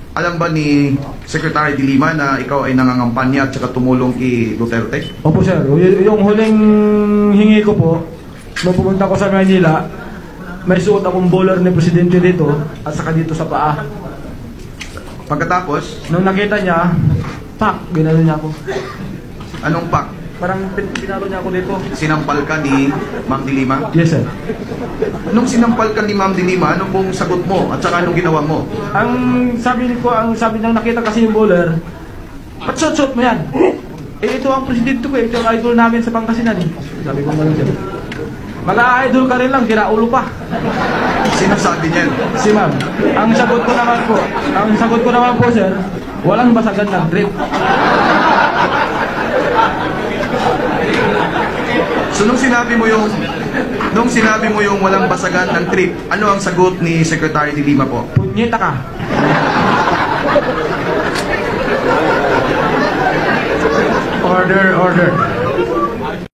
Alam ba ni Secretary de Lima na ikaw ay nangangampanya at saka tumulong kay Duterte? Opo sir, yung huling hingi ko po, nung pumunta ko sa Manila, may suot akong bowler ni Presidente dito at saka dito sa paa. Pagkatapos, Nung nakita niya, pak, ginano niya ako. anong pak? Parang pinalo niya ako dito. Sinampal ka ni Ma'am de Lima? Yes sir. Nung sinampal ka ni Ma'am de Lima, ano pong sagot mo at saka anong ginawa mo? Ang sabi niyang nakita kasi yung bowler, ba't suot mo yan? Eh ito ang presidente ko eh, ito ang idol namin sa Pangasinan. Sabi ko gano'n siya. Mag-idol ka rin lang, kiraulo pa. Sinasabi niyan. Si ma'am, ang sagot ko naman po sir, walang basagan ng trip. So nung sinabi mo yung walang basagan ng trip, ano ang sagot ni Secretary de Lima po? Punyeta ka. Order.